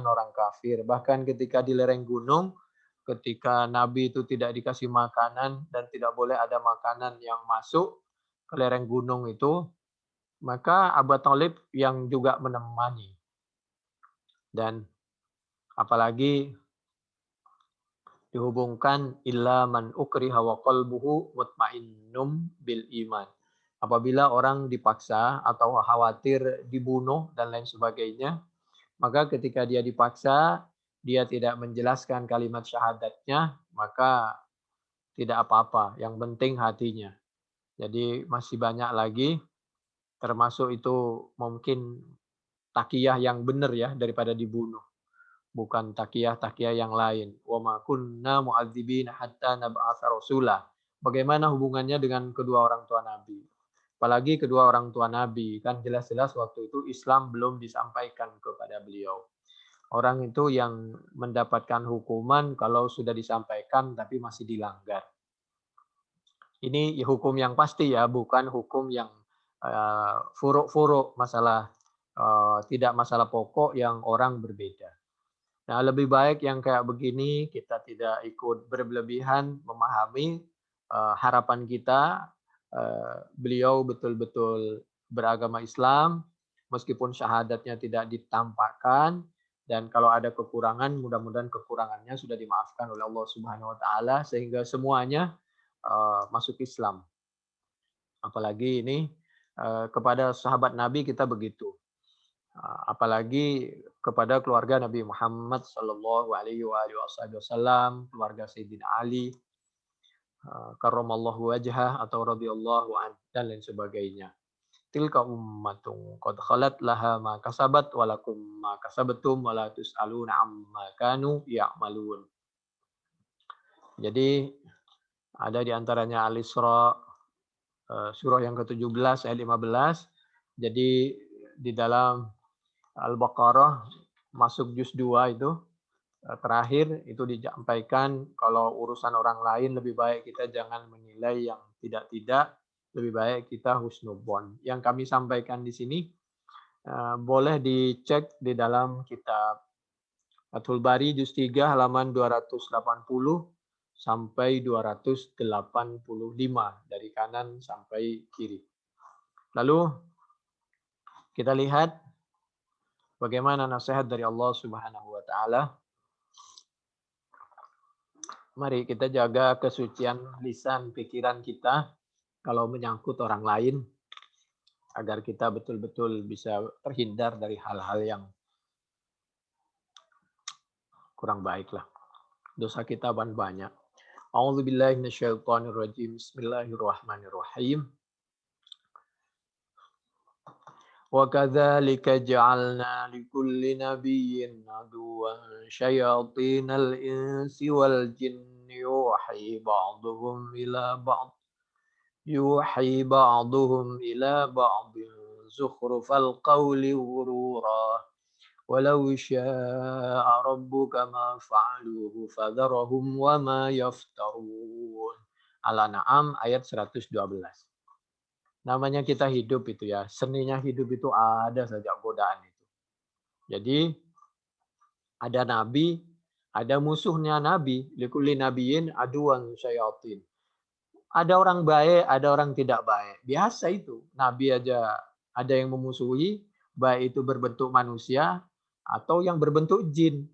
Speaker 1: orang kafir. Bahkan ketika di lereng gunung, ketika Nabi itu tidak dikasih makanan dan tidak boleh ada makanan yang masuk ke lereng gunung itu, maka Abu Talib yang juga menemani. Dan apalagi dihubungkan illa man ukriha wa qalbuhu mutmainnum bil iman. Apabila orang dipaksa atau khawatir dibunuh dan lain sebagainya, maka ketika dia dipaksa, dia tidak menjelaskan kalimat syahadatnya, maka tidak apa-apa. Yang penting hatinya. Jadi masih banyak lagi, termasuk itu mungkin takiyah yang benar ya daripada dibunuh. Bukan takiyah yang lain. Wa ma kunna mu'adzibina hatta nab'atsa rasula. Bagaimana hubungannya dengan kedua orang tua Nabi? Apalagi kedua orang tua Nabi, kan jelas-jelas waktu itu Islam belum disampaikan kepada beliau. Orang itu yang mendapatkan hukuman kalau sudah disampaikan tapi masih dilanggar. Ini hukum yang pasti ya, bukan hukum yang furuk-furuk, masalah tidak masalah pokok yang orang berbeda. Nah, lebih baik yang kayak begini kita tidak ikut berlebihan memahami harapan kita beliau betul-betul beragama Islam meskipun syahadatnya tidak ditampakkan, dan kalau ada kekurangan mudah-mudahan kekurangannya sudah dimaafkan oleh Allah Subhanahu wa taala sehingga semuanya masuk Islam. Apalagi ini kepada sahabat Nabi kita begitu. Apalagi kepada keluarga Nabi Muhammad Sallallahu Alaihi Wasallam, keluarga Sayyidina Ali, karramallahu wajhah atau radhiyallahu an dan lain sebagainya. Tilka ummatun qad khalat laha ma kasabat wa lakum ma kasabtum wa la tusaluna amma kanu ya'malun. Jadi ada di antaranya Al-Isra surah yang ke-17 ayat 15. Jadi di dalam Al-Baqarah masuk juz 2 itu terakhir itu disampaikan kalau urusan orang lain lebih baik kita jangan menilai yang tidak-tidak, lebih baik kita husnudzon. Yang kami sampaikan di sini boleh dicek di dalam kitab Fathul Bari juz 3 halaman 280 sampai 285 dari kanan sampai kiri. Lalu kita lihat bagaimana nasihat dari Allah Subhanahu wa taala. Mari kita jaga kesucian lisan pikiran kita kalau menyangkut orang lain agar kita betul-betul bisa terhindar dari hal-hal yang kurang baik lah. Dosa kita banyak. A'udzubillahi minasyaitonirrajim. Bismillahirrahmanirrahim. وَكَذَلِكَ جَعَلْنَا لِكُلِّ نَبِيٍّ عَدُوًّا شَيَاطِينَ الْإِنسِ وَالْجِنِّ يُوحِي بَعْضُهُمْ إِلَى بَعْضٍ زُخْرُفَ الْقَوْلِ غُرُورًا وَلَوْ شَاءَ رَبُّكَ مَا فَعَلُوهُ فَذَرْهُمْ وَمَا يَفْتَرُونَ. Al-An'am ayat 112. Namanya kita hidup itu ya, seninya hidup itu ada saja godaan itu. Jadi ada nabi, ada musuhnya nabi, likulli nabiyyin aduwan syayatin. Ada orang baik, ada orang tidak baik. Biasa itu. Nabi aja ada yang memusuhi, baik itu berbentuk manusia atau yang berbentuk jin.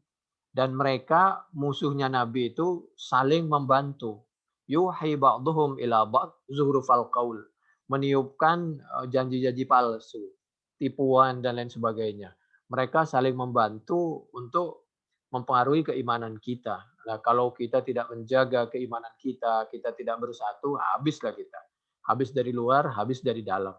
Speaker 1: Dan mereka musuhnya nabi itu saling membantu. Yuhi ba'duhum ila ba'd zuhrufal qaul. Meniupkan janji-janji palsu, tipuan dan lain sebagainya. Mereka saling membantu untuk mempengaruhi keimanan kita. Nah, kalau kita tidak menjaga keimanan kita, kita tidak bersatu, habislah kita. Habis dari luar, habis dari dalam.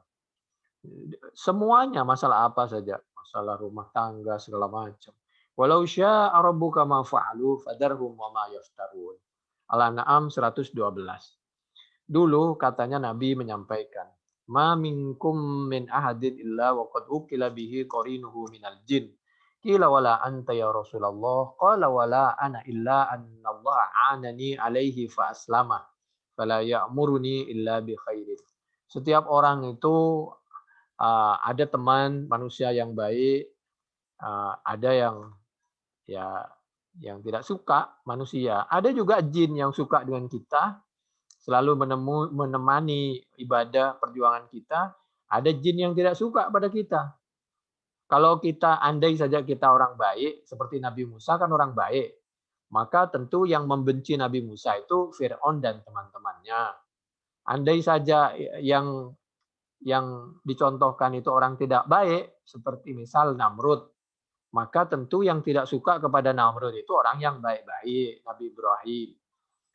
Speaker 1: Semuanya masalah apa saja, masalah rumah tangga segala macam. Walau syaa rabbuka ma fa'alu fadarhum wa ma yaftarun. Al-An'am 112. Dulu katanya Nabi menyampaikan, "Ma minkum min ahadin illa wa qad ukila bihi qarinuhu minal jin." Qila wala anta ya Rasulullah, qala wala ana illa anna Allah anani alaihi fa aslama. Fala ya'muruni illa bi khairin. Setiap orang itu ada teman manusia yang baik, ada yang ya yang tidak suka manusia. Ada juga jin yang suka dengan kita, selalu menemani ibadah perjuangan kita. Ada jin yang tidak suka pada kita. Kalau kita andai saja kita orang baik, seperti Nabi Musa kan orang baik, maka tentu yang membenci Nabi Musa itu Fir'aun dan teman-temannya. Andai saja yang dicontohkan itu orang tidak baik, seperti misal Namrud, maka tentu yang tidak suka kepada Namrud itu orang yang baik-baik, Nabi Ibrahim.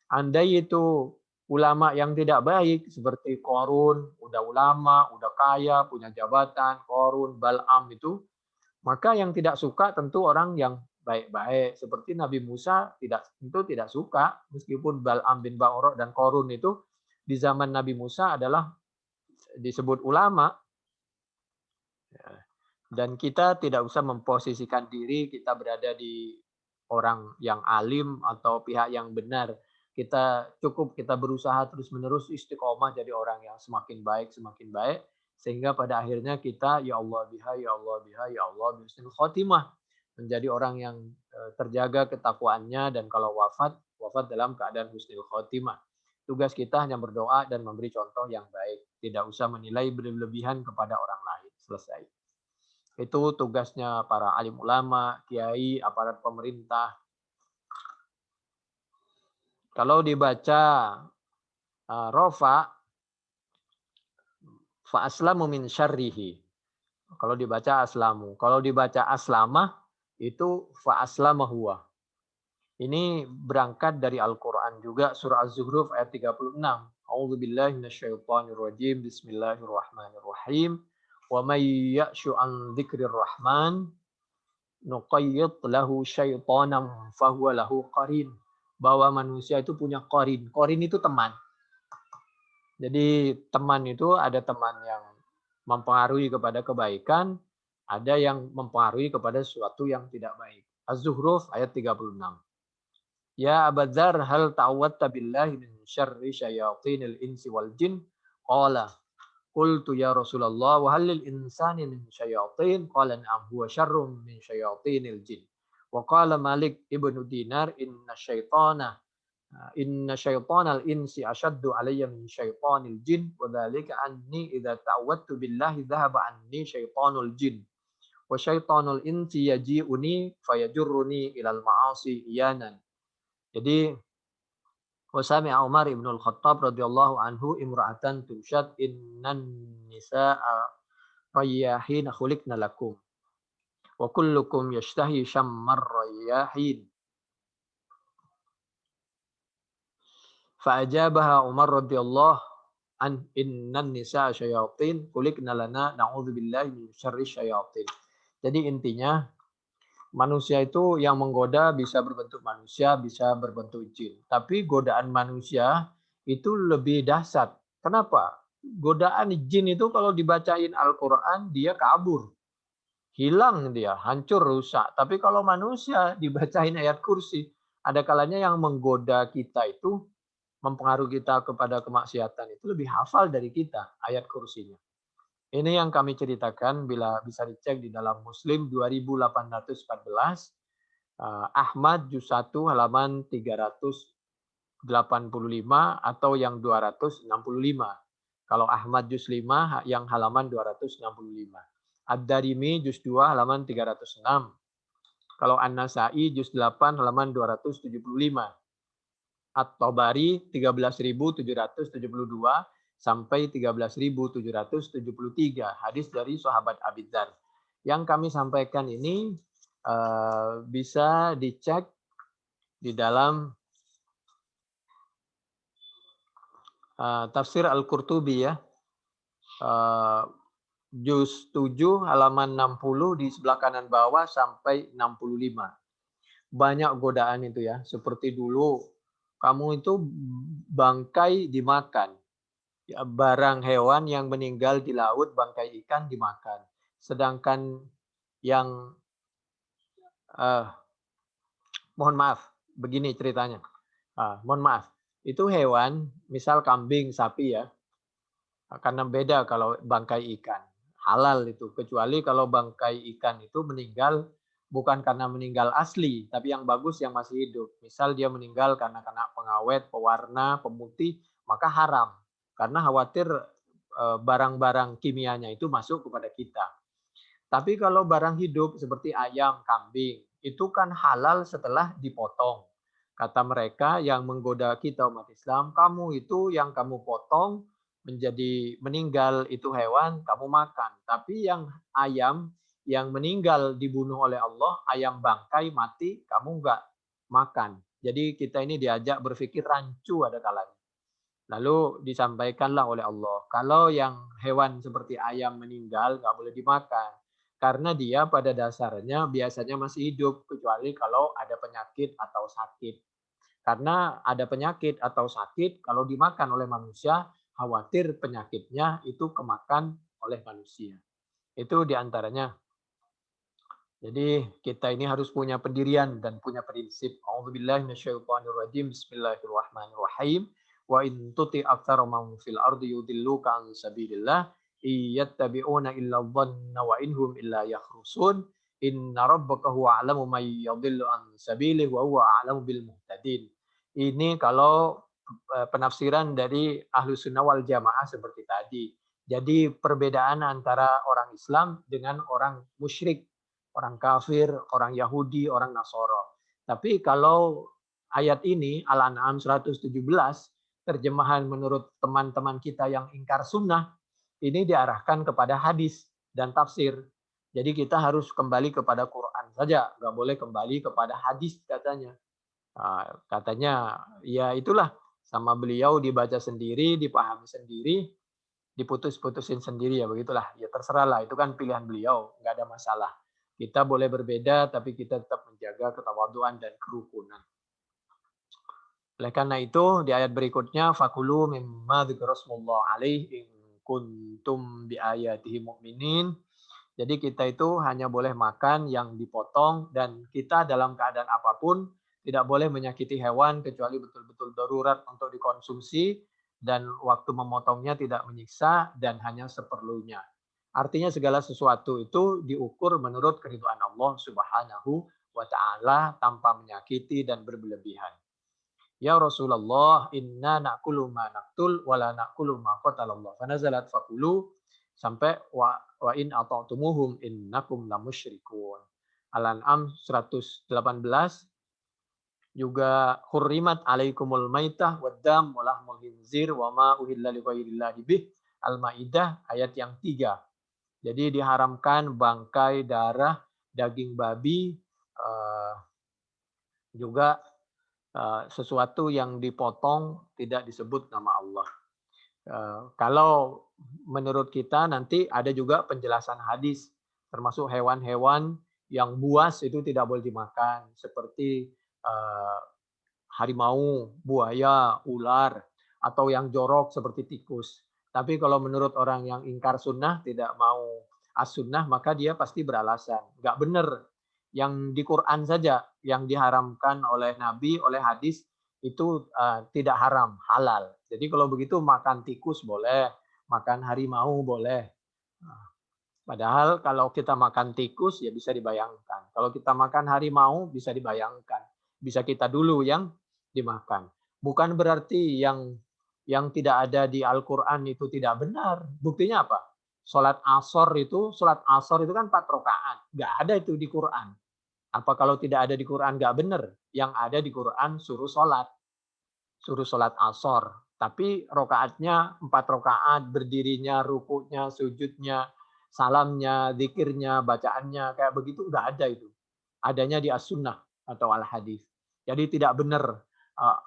Speaker 1: Andai itu ulama yang tidak baik, seperti Qarun, udah ulama, udah kaya, punya jabatan, Qarun, Bal'am itu, maka yang tidak suka tentu orang yang baik-baik. Seperti Nabi Musa tentu tidak suka, meskipun Bal'am bin Ba'urah dan Qarun itu di zaman Nabi Musa adalah disebut ulama. Dan kita tidak usah memposisikan diri kita berada di orang yang alim atau pihak yang benar. Kita berusaha terus-menerus istiqomah jadi orang yang semakin baik sehingga pada akhirnya kita ya Allah biha ya Allah biha ya Allah bihusnul khotimah, menjadi orang yang terjaga ketakwaannya, dan kalau wafat dalam keadaan husnul khotimah. Tugas kita hanya berdoa dan memberi contoh yang baik, tidak usah menilai berlebihan kepada orang lain. Selesai. Itu tugasnya para alim ulama, kiai, aparat pemerintah. Kalau dibaca rofa, fa aslamu min syarrihi. Kalau dibaca aslamu. Kalau dibaca aslamah, itu fa aslama huwa. Ini berangkat dari Al-Quran juga, surah Az-Zukhruf ayat 36. A'udzubillahi minasyaitonirrajim. Bismillahirrahmanirrahim. Wa may ya'shu an dzikrir rahman nuqayyid lahu syaitanan fahuwa lahu qarin. Bahwa manusia itu punya qarin. Qarin itu teman. Jadi teman itu ada teman yang mempengaruhi kepada kebaikan, ada yang mempengaruhi kepada sesuatu yang tidak baik. Az-Zukhruf ayat 36. Ya Abadzar hal ta'awwadta billahi min syarri syayatinil insi wal jin? Qala qultu ya Rasulullah wa hal lil insani min syayatin? Qala na'am huwa syarrun min syayatinil jin. Wa qala Malik ibnu Dinar inna syaitanal insi asyaddu alayya min syaitanil jin wa dzalika anni idza ta'awwadtu billahi dhahaba anni syaitanul jin wa syaitanul insi yaji'uni fayajurruni ilal ma'asi iyanan. Jadi wa sami'a Umar ibn al-Khattab radhiyallahu anhu imra'atan tunshad innan nisaa rayyahin khuliqna lakum wa kullukum yashtahi syammar rayyahin. Fa'ajabaha Umar radhiyallahu an innan nisaa syayatin khuliqna lana na'udzubillahi min syarri syayatin. Jadi intinya manusia itu yang menggoda bisa berbentuk manusia, bisa berbentuk jin. Tapi godaan manusia itu lebih dahsyat. Kenapa? Godaan jin itu kalau dibacain Al-Quran dia kabur. Hilang dia, hancur, rusak. Tapi kalau manusia dibacain ayat kursi, ada kalanya yang menggoda kita itu mempengaruhi kita kepada kemaksiatan itu lebih hafal dari kita ayat kursinya. Ini yang kami ceritakan bila bisa dicek di dalam Muslim 2814, Ahmad juz 1 halaman 385 atau yang 265. Kalau Ahmad juz 5 yang halaman 265. Ad-Darimi juz 2 halaman 306. Kalau An-Nasai juz 8 halaman 275. At-Tabari 13.772 sampai 13.773 hadis dari sahabat Abi Dzar. Yang kami sampaikan ini bisa dicek di dalam tafsir Al-Qurtubi ya. Juz 7 halaman 60 di sebelah kanan bawah sampai 65. Banyak godaan itu ya, seperti dulu kamu itu bangkai dimakan. Ya, barang hewan yang meninggal di laut, bangkai ikan dimakan. Sedangkan yang, mohon maaf, begini ceritanya. Mohon maaf, itu hewan, misal kambing, sapi ya, karena beda kalau bangkai ikan. Halal itu, kecuali kalau bangkai ikan itu meninggal bukan karena meninggal asli, tapi yang bagus yang masih hidup. Misal dia meninggal karena kena pengawet, pewarna, pemutih, maka haram. Karena khawatir barang-barang kimianya itu masuk kepada kita. Tapi kalau barang hidup seperti ayam, kambing, itu kan halal setelah dipotong. Kata mereka yang menggoda kita umat Islam, kamu itu yang kamu potong menjadi meninggal itu hewan, kamu makan. Tapi yang ayam yang meninggal dibunuh oleh Allah, ayam bangkai mati, kamu enggak makan. Jadi kita ini diajak berpikir rancu ada kalanya. Lalu disampaikanlah oleh Allah, kalau yang hewan seperti ayam meninggal nggak boleh dimakan. Karena dia pada dasarnya biasanya masih hidup, kecuali kalau ada penyakit atau sakit. Karena ada penyakit atau sakit, kalau dimakan oleh manusia, khawatir penyakitnya itu kemakan oleh manusia. Itu diantaranya. Jadi kita ini harus punya pendirian dan punya prinsip. A'udzubillahi minasyaitonirrajim. Bismillahirrahmanirrahim. Wa in tuti aktsara man fil ardi yudilluka an sabilillah iyattabi'una illa dhanna wa inhum illa yakhrusun. Inna rabbaka huwa a'lamu may yadhillu an sabilihi wa huwa a'lamu bil muhtadin. Ini kalau penafsiran dari Ahlus Sunnah wal Jamaah seperti tadi. Jadi perbedaan antara orang Islam dengan orang musyrik, orang kafir, orang Yahudi, orang Nasoro. Tapi kalau ayat ini Al-An'am 117, terjemahan menurut teman-teman kita yang ingkar sunnah, ini diarahkan kepada hadis dan tafsir. Jadi kita harus kembali kepada Quran saja, nggak boleh kembali kepada hadis katanya. Katanya ya itulah, sama beliau dibaca sendiri, dipahami sendiri, diputus-putusin sendiri ya begitulah. Ya terserahlah, itu kan pilihan beliau, nggak ada masalah. Kita boleh berbeda, tapi kita tetap menjaga ketawaduan dan kerukunan. Oleh karena itu, di ayat berikutnya, fakulu mimma dzikrasmullah alaih in kuntum bi ayatihi mu'minin. Jadi kita itu hanya boleh makan yang dipotong, dan kita dalam keadaan apapun tidak boleh menyakiti hewan kecuali betul-betul darurat untuk dikonsumsi, dan waktu memotongnya tidak menyiksa dan hanya seperlunya. Artinya segala sesuatu itu diukur menurut keridhaan Allah Subhanahu wa ta'ala tanpa menyakiti dan berlebihan. Ya Rasulullah, inna na'kulu ma naqtul wa la na'kulu ma qatalallah. Fanazalat faqulu sampai wa in ata'tumuhum innakum lamusyrikun. Al-An'am 118 juga hurrimat alaikumul maitah waddam wa lahmul khinzir wa ma uhilla li ghairillahi bih. Al-Maidah ayat yang 3. Jadi diharamkan bangkai, darah, daging babi, juga sesuatu yang dipotong tidak disebut nama Allah. Kalau menurut kita nanti ada juga penjelasan hadis, termasuk hewan-hewan yang buas itu tidak boleh dimakan, seperti harimau, buaya, ular, atau yang jorok seperti tikus. Tapi kalau menurut orang yang ingkar sunnah, tidak mau as-sunnah, maka dia pasti beralasan. Nggak benar. Yang di Quran saja, yang diharamkan oleh Nabi, oleh hadis, itu tidak haram, halal. Jadi kalau begitu makan tikus boleh, makan harimau boleh. Padahal kalau kita makan tikus, ya bisa dibayangkan. Kalau kita makan harimau, bisa dibayangkan. Bisa kita dulu yang dimakan. Bukan berarti yang tidak ada di Al-Quran itu tidak benar. Buktinya apa? Salat asar itu kan 4 rakaat. Nggak ada itu di Quran. Apa kalau tidak ada di Quran nggak benar? Yang ada di Quran suruh salat asar. Tapi rokaatnya 4 rokaat, berdirinya, rukuknya, sujudnya, salamnya, zikirnya, bacaannya, kayak begitu nggak ada itu. Adanya di as-sunnah atau al-hadis. Jadi tidak benar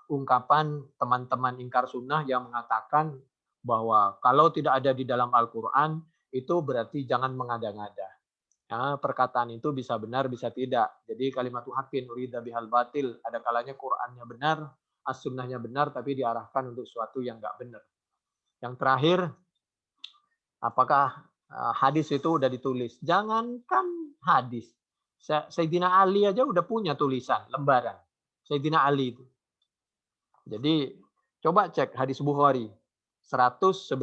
Speaker 1: ungkapan teman-teman ingkar sunnah yang mengatakan bahwa kalau tidak ada di dalam Al-Quran, itu berarti jangan mengada-ngada. Ya, perkataan itu bisa benar, bisa tidak. Jadi kalimatu haqqin urida bihal batil. Ada kalanya Qur'annya benar, as-sunnahnya benar, tapi diarahkan untuk sesuatu yang nggak benar. Yang terakhir, apakah hadis itu udah ditulis? Jangankan hadis. Sayyidina Ali aja udah punya tulisan, lembaran. Sayyidina Ali itu. Jadi coba cek hadis Bukhari 111.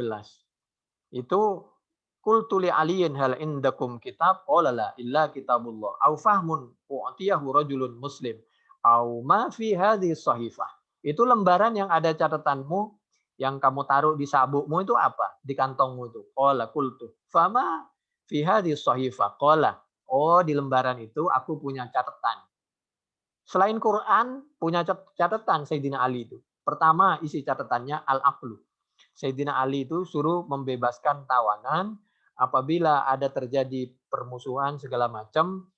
Speaker 1: Itu qultu li aliyin hal indakum kitab qala la illa kitabullah au fahmun u'tiyahu rajulun muslim au ma fi hadhihi sahifah. Itu lembaran yang ada catatanmu yang kamu taruh di sabukmu itu apa? Di kantongmu itu. Qala qultu fama fi hadhihi sahifah qala. Oh, di lembaran itu aku punya catatan. Selain Quran, punya catatan Sayyidina Ali itu. Pertama, isi catatannya al-aqlu. Sayyidina Ali itu suruh membebaskan tawanan apabila ada terjadi permusuhan segala macam,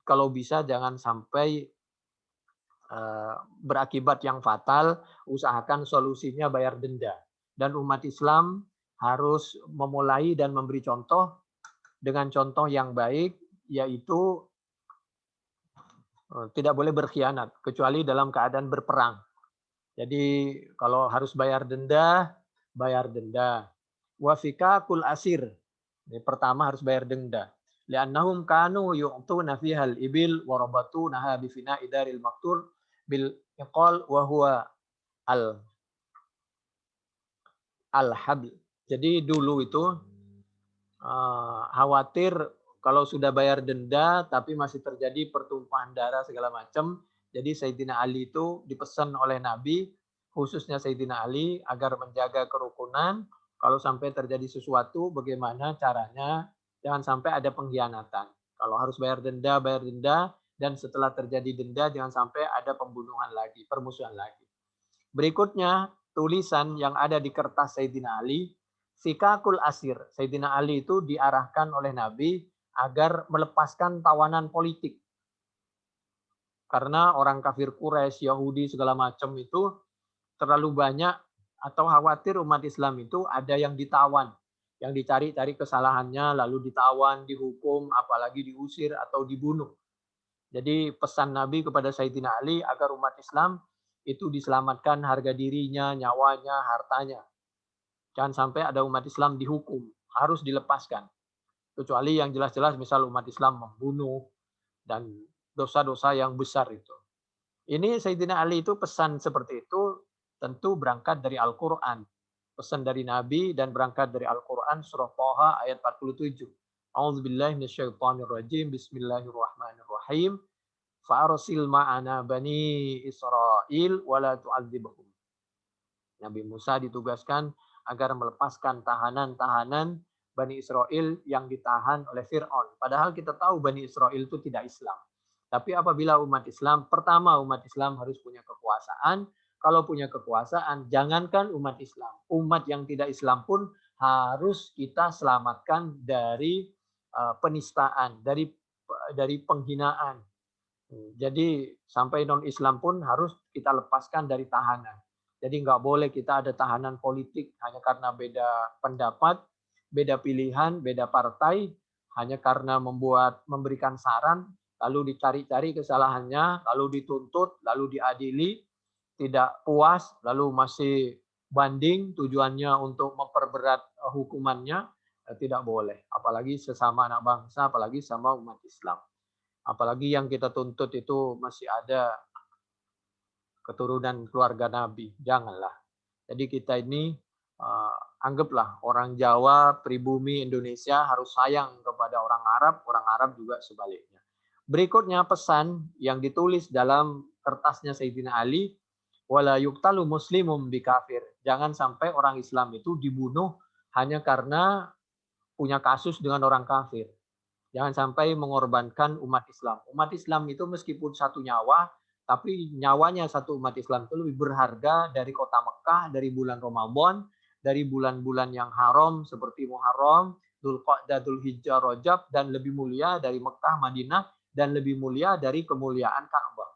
Speaker 1: kalau bisa jangan sampai berakibat yang fatal, usahakan solusinya bayar denda. Dan umat Islam harus memulai dan memberi contoh dengan contoh yang baik, yaitu tidak boleh berkhianat, kecuali dalam keadaan berperang. Jadi kalau harus bayar denda, bayar denda. Wa fikakul asir. Ini pertama harus bayar denda. Li'annahum kanu yu'tuna fihal ibil wa rabatunaha bi fina'i daril maqtur bil iqal wa huwa al habl. Jadi dulu itu khawatir kalau sudah bayar denda tapi masih terjadi pertumpahan darah segala macam. Jadi Sayyidina Ali itu dipesan oleh Nabi, khususnya Sayyidina Ali, agar menjaga kerukunan. Kalau sampai terjadi sesuatu, bagaimana caranya? Jangan sampai ada pengkhianatan. Kalau harus bayar denda, dan setelah terjadi denda, jangan sampai ada pembunuhan lagi, permusuhan lagi. Berikutnya, tulisan yang ada di kertas Sayyidina Ali, Fikakul asir. Sayyidina Ali itu diarahkan oleh Nabi agar melepaskan tawanan politik. Karena orang kafir Quraisy, Yahudi, segala macam itu terlalu banyak atau khawatir umat Islam itu ada yang ditawan. Yang dicari-cari kesalahannya, lalu ditawan, dihukum, apalagi diusir atau dibunuh. Jadi pesan Nabi kepada Sayyidina Ali agar umat Islam itu diselamatkan harga dirinya, nyawanya, hartanya. Jangan sampai ada umat Islam dihukum, harus dilepaskan. Kecuali yang jelas-jelas misal umat Islam membunuh dan dosa-dosa yang besar itu. Ini Sayyidina Ali itu pesan seperti itu tentu berangkat dari Al-Quran. Pesan dari Nabi dan berangkat dari Al-Quran surah Thaha ayat 47. A'udzubillahi minasyaitonirrajim. Bismillahirrahmanirrahim. Fa'arsil ma'ana bani Israil wala tu'adzibhum. Nabi Musa ditugaskan agar melepaskan tahanan-tahanan Bani Israel yang ditahan oleh Fir'aun. Padahal kita tahu Bani Israel itu tidak Islam. Tapi apabila umat Islam, pertama umat Islam harus punya kekuasaan. Kalau punya kekuasaan, jangankan umat Islam. Umat yang tidak Islam pun harus kita selamatkan dari penistaan, dari penghinaan. Jadi sampai non-Islam pun harus kita lepaskan dari tahanan. Jadi nggak boleh kita ada tahanan politik hanya karena beda pendapat, beda pilihan, beda partai, hanya karena memberikan saran, lalu dicari-cari kesalahannya, lalu dituntut, lalu diadili, tidak puas, lalu masih banding tujuannya untuk memperberat hukumannya, tidak boleh. Apalagi sesama anak bangsa, apalagi sama umat Islam. Apalagi yang kita tuntut itu masih ada keturunan keluarga Nabi. Janganlah. Jadi kita ini anggaplah orang Jawa, pribumi Indonesia harus sayang kepada orang Arab juga sebaliknya. Berikutnya pesan yang ditulis dalam kertasnya Sayyidina Ali, wala yuqtalu muslimum bikafir. Jangan sampai orang Islam itu dibunuh hanya karena punya kasus dengan orang kafir. Jangan sampai mengorbankan umat Islam. Umat Islam itu meskipun satu nyawa, tapi nyawanya satu umat Islam itu lebih berharga dari kota Mekah, dari bulan Ramadan, dari bulan-bulan yang haram seperti Muharram, Dzulqa'dah, Dzulhijjah, Rajab, dan lebih mulia dari Mekah, Madinah, dan lebih mulia dari kemuliaan Ka'bah.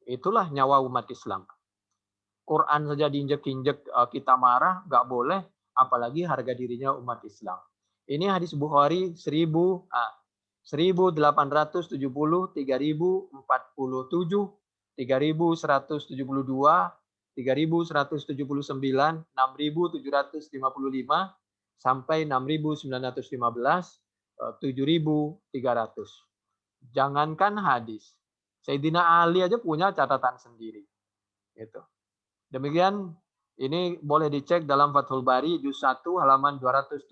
Speaker 1: Itulah nyawa umat Islam. Quran saja diinjek-injek kita marah, nggak boleh, apalagi harga dirinya umat Islam. Ini hadis Bukhari 1870, 3047, 3172, 3179, 6755 sampai 6915, 7300. Jangankan hadis, Sayyidina Ali aja punya catatan sendiri. Gitu. Demikian, ini boleh dicek dalam Fathul Bari juz 1 halaman 271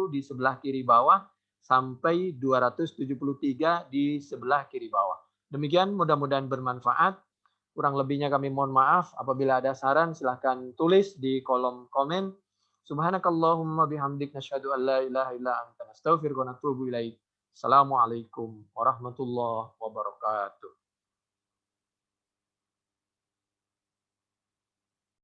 Speaker 1: di sebelah kiri bawah sampai 273 di sebelah kiri bawah. Demikian, mudah-mudahan bermanfaat. Kurang lebihnya kami mohon maaf. Apabila ada saran silahkan tulis di kolom komen. Subhanakallahumma bihamdik nasyhadu an la ilaha illa anta nastaghfiruka wa natubu ilaik. Assalamualaikum warahmatullahi wabarakatuh.